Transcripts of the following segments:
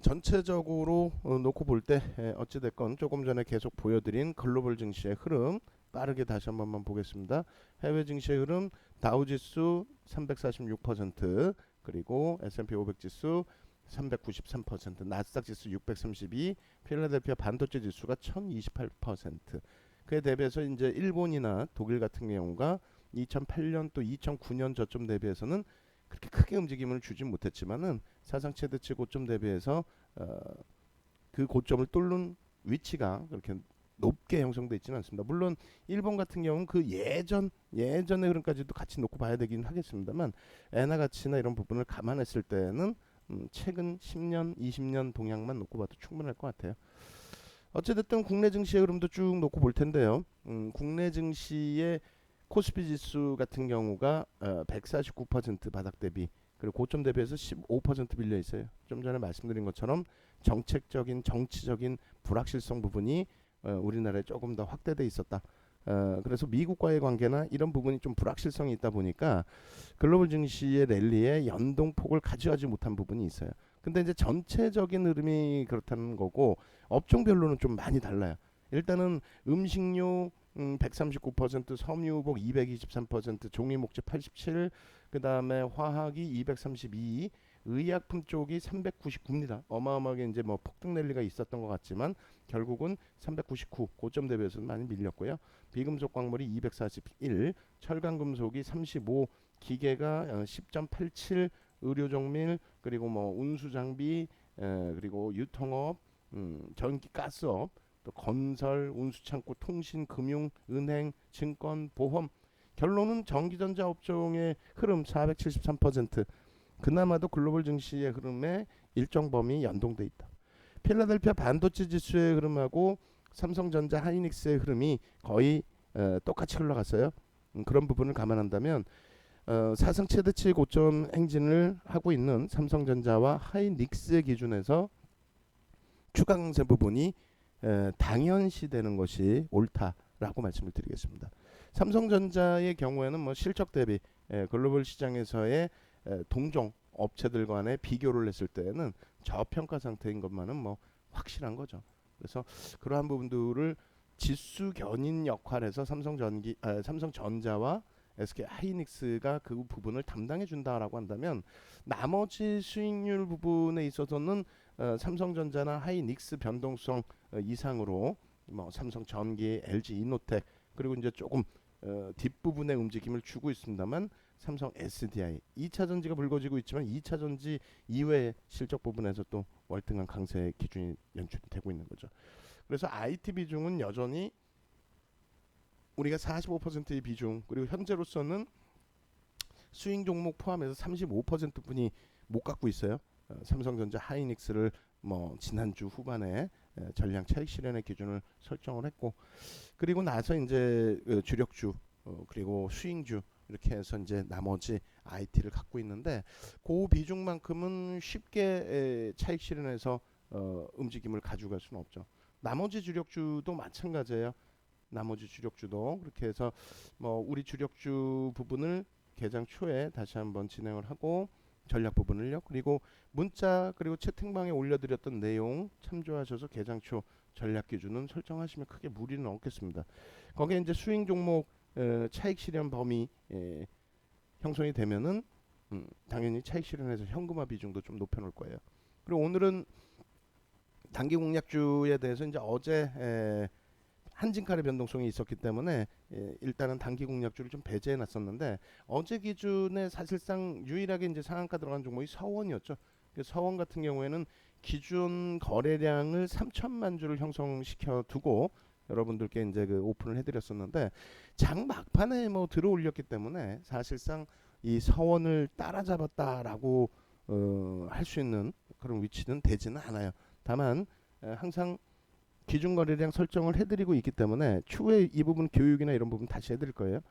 전체적으로 놓고 볼 때 어찌됐건 조금 전에 계속 보여드린 글로벌 증시의 흐름 빠르게 다시 한 번만 보겠습니다. 해외 증시의 흐름 다우지수 346%, 그리고 S&P 500 지수 393%, 나스닥 지수 632, 필라델피아 반도체 지수가 1028%. 그에 대비해서 이제 일본이나 독일 같은 경우가 2008년 또 2009년 저점 대비해서는 그렇게 크게 움직임을 주진 못했지만은 사상 최대치 고점 대비해서 그 고점을 뚫는 위치가 그렇게 높게 형성돼 있지는 않습니다. 물론 일본 같은 경우는 그 예전의 흐름까지도 같이 놓고 봐야 되긴 하겠습니다만 엔화 가치나 이런 부분을 감안했을 때는 최근 10년, 20년 동향만 놓고 봐도 충분할 것 같아요. 어찌됐든 국내 증시의 흐름도 쭉 놓고 볼 텐데요. 국내 증시의 코스피 지수 같은 경우가 149% 바닥 대비, 그리고 고점 대비해서 15% 밀려 있어요. 좀 전에 말씀드린 것처럼 정책적인 정치적인 불확실성 부분이 우리나라에 조금 더 확대돼 있었다. 그래서 미국과의 관계나 이런 부분이 좀 불확실성이 있다 보니까 글로벌 증시의 랠리에 연동폭을 가져가지 못한 부분이 있어요. 근데 이제 전체적인 흐름이 그렇다는 거고 업종별로는 좀 많이 달라요. 일단은 음식료 139%, 섬유복 223%, 종이목재 87, 그 다음에 화학이 232, 의약품 쪽이 399입니다. 어마어마하게 이제 뭐 폭등 랠리가 있었던 것 같지만 결국은 399 고점 대비해서는 많이 밀렸고요. 비금속 광물이 241, 철강금속이 35, 기계가 10.87, 의료종밀, 그리고 뭐 운수장비, 그리고 유통업, 전기 가스업, 또 건설, 운수창고, 통신, 금융, 은행, 증권, 보험. 결론은 전기전자 업종의 흐름 473%. 그나마도 글로벌 증시의 흐름에 일정 범위 연동돼 있다. 필라델피아 반도체 지수의 흐름하고 삼성전자, 하이닉스의 흐름이 거의 똑같이 흘러갔어요. 그런 부분을 감안한다면 사상 최대치 고점 행진을 하고 있는 삼성전자와 하이닉스의 기준에서 추가 강세 부분이 당연시되는 것이 옳다라고 말씀을 드리겠습니다. 삼성전자의 경우에는 뭐 실적 대비 글로벌 시장에서의 동종 업체들 간의 비교를 했을 때는 저평가 상태인 것만은 뭐 확실한 거죠. 그래서 그러한 부분들을 지수 견인 역할에서 삼성전자와 SK 하이닉스가 그 부분을 담당해 준다라고 한다면 나머지 수익률 부분에 있어서는 삼성전자나 하이닉스 변동성 이상으로 뭐 삼성전기, LG 이노텍, 그리고 이제 조금 뒷부분의 움직임을 주고 있습니다만 삼성 SDI 2차 전지가 불거지고 있지만 2차 전지 이외의 실적 부분에서 또 월등한 강세 기준이 연출이 되고 있는 거죠. 그래서 IT 비중은 여전히 우리가 45%의 비중, 그리고 현재로서는 수익 종목 포함해서 35%분이 못 갖고 있어요. 삼성전자, 하이닉스를 뭐 지난주 후반에 전량 차익 실현의 기준을 설정을 했고, 그리고 나서 이제 주력주 그리고 수익주 이렇게 해서 이제 나머지 IT를 갖고 있는데 그 비중만큼은 쉽게 차익 실현해서 움직임을 가져갈 수는 없죠. 나머지 주력주도 마찬가지예요. 나머지 주력주도 그렇게 해서 뭐 우리 주력주 부분을 개장 초에 다시 한번 진행을 하고 전략 부분을요. 그리고 문자 그리고 채팅방에 올려드렸던 내용 참조하셔서 개장 초 전략 기준은 설정하시면 크게 무리는 없겠습니다. 거기에 이제 수익 종목 차익 실현 범위 형성이 되면은 당연히 차익 실현해서 현금화 비중도 좀 높여놓을 거예요. 그리고 오늘은 단기 공략주에 대해서 이제 어제 한진칼의 변동성이 있었기 때문에 일단은 단기 공략주를 좀 배제해 놨었는데 어제 기준에 사실상 유일하게 이제 상한가 들어간 종목이 서원이었죠. 서원 같은 경우에는 기준 거래량을 3천만 주를 형성시켜 두고 여러분들께 이제 그 오픈을 해드렸었는데 장 막판에 뭐 들어올렸기 때문에 사실상 이 서원을 따라잡았다라고 할 수 있는 그런 위치는 되지는 않아요. 다만 항상 기준 거래량 설정을 해드리고 있기 때문에 추후에 이 부분 교육이나 이런 부분 다시 해드릴 거예요.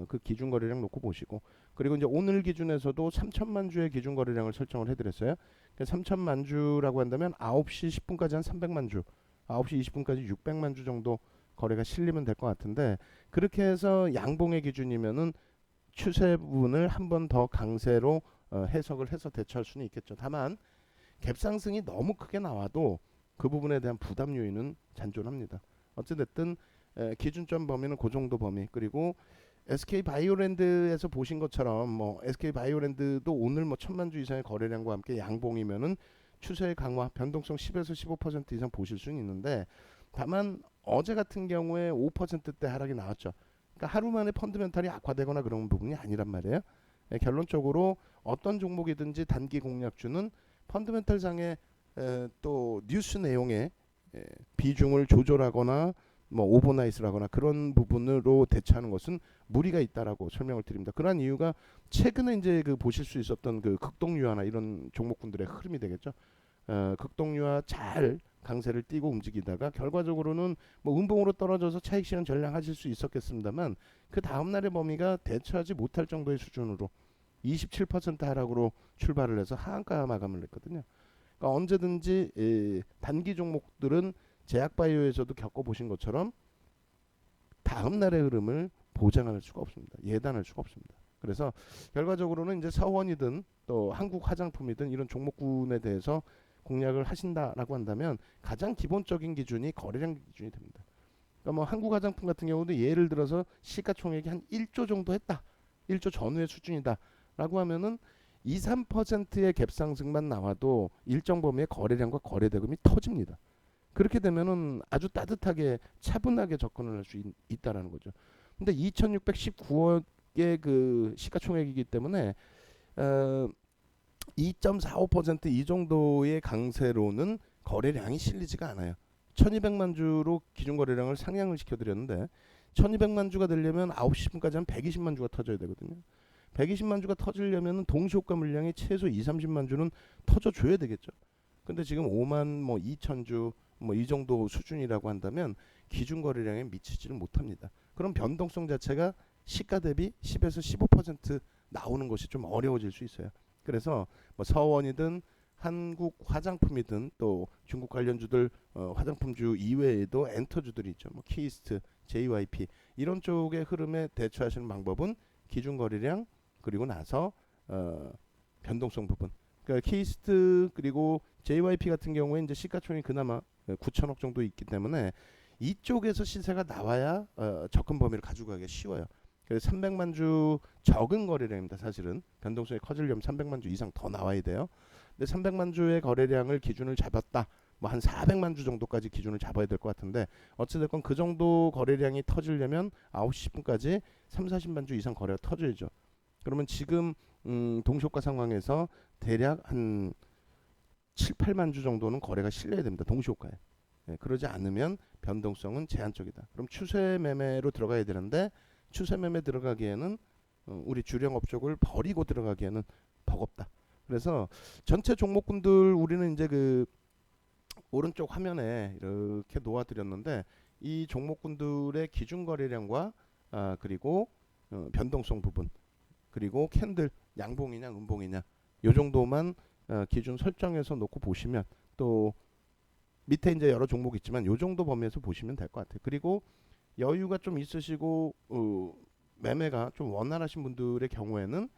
그 기준 거래량 놓고 보시고, 그리고 이제 오늘 기준에서도 3천만 주의 기준 거래량을 설정을 해드렸어요. 그러니까 3천만 주라고 한다면 9시 10분까지 한 300만 주, 9시 20분까지 600만 주 정도 거래가 실리면 될 것 같은데, 그렇게 해서 양봉의 기준이면은 추세 부분을 한 번 더 강세로 해석을 해서 대처할 수는 있겠죠. 다만 갭 상승이 너무 크게 나와도 그 부분에 대한 부담 요인은 잔존합니다. 어찌됐든 기준점 범위는 그 정도 범위. 그리고 SK 바이오랜드에서 보신 것처럼 뭐 SK 바이오랜드도 오늘 뭐 1,000만 주 이상의 거래량과 함께 양봉이면은 추세 강화 변동성 10에서 15% 이상 보실 수는 있는데, 다만 어제 같은 경우에 5%대 하락이 나왔죠. 그러니까 하루 만에 펀드멘탈이 악화되거나 그런 부분이 아니란 말이에요. 결론적으로 어떤 종목이든지 단기 공략주는 펀드멘탈 상의 또 뉴스 내용에 비중을 조절하거나 뭐 오버나이스라거나 그런 부분으로 대처하는 것은 무리가 있다라고 설명을 드립니다. 그러한 이유가 최근에 이제 그 보실 수 있었던 그 극동유화나 이런 종목군들의 흐름이 되겠죠. 극동유화 잘 강세를 띠고 움직이다가 결과적으로는 뭐 음봉으로 떨어져서 차익 실현 전량하실 수 있었겠습니다만, 그 다음 날의 범위가 대처하지 못할 정도의 수준으로 27% 하락으로 출발을 해서 하한가 마감을 했거든요. 그러니까 언제든지 단기 종목들은 제약바이오에서도 겪어보신 것처럼 다음 날의 흐름을 보장할 수가 없습니다. 예단할 수가 없습니다. 그래서 결과적으로는 이제 서원이든 또 한국 화장품이든 이런 종목군에 대해서 공략을 하신다라고 한다면 가장 기본적인 기준이 거래량 기준이 됩니다. 그러니까 뭐 한국 화장품 같은 경우도 예를 들어서 시가총액이 한 1조 정도 했다. 1조 전후의 수준이다라고 하면은 2, 3%의 갭 상승만 나와도 일정 범위의 거래량과 거래 대금이 터집니다. 그렇게 되면은 아주 따뜻하게 차분하게 접근을 할 수 있다라는 거죠. 근데 2,619억의 그 시가총액이기 때문에 2.45%이 정도의 강세로는 거래량이 실리지가 않아요. 1,200만 주로 기준 거래량을 상향을 시켜드렸는데 1,200만 주가 되려면 9시 10분까지 한 120만 주가 터져야 되거든요. 120만 주가 터지려면 동시효과 물량이 최소 2, 30만 주는 터져줘야 되겠죠. 근데 지금 5만 뭐 2천 주 뭐 이 정도 수준이라고 한다면 기준 거래량에 미치지를 못합니다. 그럼 변동성 자체가 시가 대비 10에서 15% 나오는 것이 좀 어려워질 수 있어요. 그래서 뭐 서원이든 한국 화장품이든 또 중국 관련주들 화장품주 이외에도 엔터주들이 있죠. 뭐 키스트, JYP 이런 쪽의 흐름에 대처하시는 방법은 기준 거래량 그리고 나서 변동성 부분. 그러니까 키스트 그리고 JYP 같은 경우에 이제 시가총이 그나마 9천억 정도 있기 때문에 이쪽에서 시세가 나와야 접근 범위를 가지고 가기가 쉬워요. 그래서 300만 주 적은 거래량입니다. 사실은 변동성이 커지려면 300만 주 이상 더 나와야 돼요. 근데 300만 주의 거래량을 기준을 잡았다. 뭐 한 400만 주 정도까지 기준을 잡아야 될 것 같은데 어찌됐건 그 정도 거래량이 터지려면 9시 10분까지 3, 40만 주 이상 거래가 터져야죠. 그러면 지금 동시효과 상황에서 대략 한 7, 8만 주 정도는 거래가 실려야 됩니다. 동시효과에. 그러지 않으면 변동성은 제한적이다. 그럼 추세 매매로 들어가야 되는데 추세 매매 들어가기에는 우리 주력업 쪽을 버리고 들어가기에는 버겁다. 그래서 전체 종목군들 우리는 이제 그 오른쪽 화면에 이렇게 놓아드렸는데 이 종목군들의 기준 거래량과 그리고 변동성 부분 그리고 캔들 양봉이냐 음봉이냐 요 정도만 기준 설정해서 놓고 보시면 또 밑에 이제 여러 종목 있지만 요 정도 범위에서 보시면 될 것 같아요. 그리고 여유가 좀 있으시고 매매가 좀 원활하신 분들의 경우에는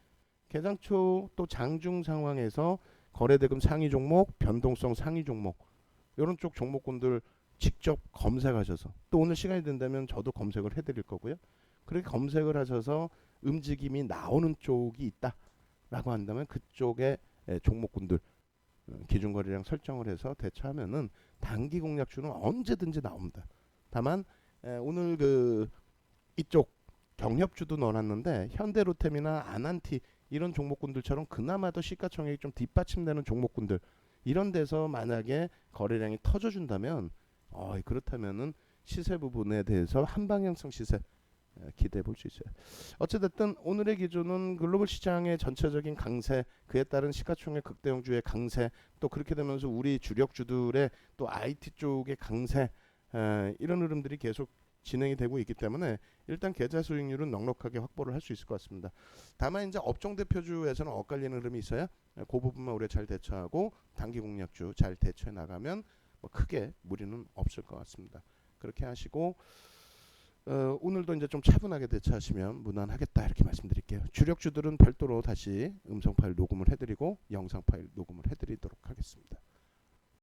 개장 초 또 장중 상황에서 거래대금 상위 종목, 변동성 상위 종목 이런 쪽 종목군들 직접 검색하셔서 또 오늘 시간이 된다면 저도 검색을 해드릴 거고요. 그렇게 검색을 하셔서 움직임이 나오는 쪽이 있다라고 한다면 그쪽에 종목군들 기준 거래량 설정을 해서 대처하면은 단기 공략주는 언제든지 나옵니다. 다만 오늘 그 이쪽 경협주도 넣어놨는데 현대로템이나 아난티 이런 종목군들처럼 그나마도 시가총액이 좀 뒷받침되는 종목군들 이런 데서 만약에 거래량이 터져준다면 그렇다면은 시세 부분에 대해서 한방향성 시세 기대해 볼 수 있어요. 어찌됐든 오늘의 기준은 글로벌 시장의 전체적인 강세, 그에 따른 시가총액 극대형주의 강세, 또 그렇게 되면서 우리 주력주들의 또 IT 쪽의 강세 이런 흐름들이 계속 진행이 되고 있기 때문에 일단 계좌 수익률은 넉넉하게 확보를 할 수 있을 것 같습니다. 다만 이제 업종 대표주에서는 엇갈리는 흐름이 있어요. 그 부분만 우리가 잘 대처하고 단기 공략주 잘 대처해 나가면 뭐 크게 무리는 없을 것 같습니다. 그렇게 하시고 오늘도 이제 좀 차분하게 대처하시면 무난하겠다 이렇게 말씀드릴게요. 주력주들은 별도로 다시 음성 파일 녹음을 해드리고 영상 파일 녹음을 해드리도록 하겠습니다.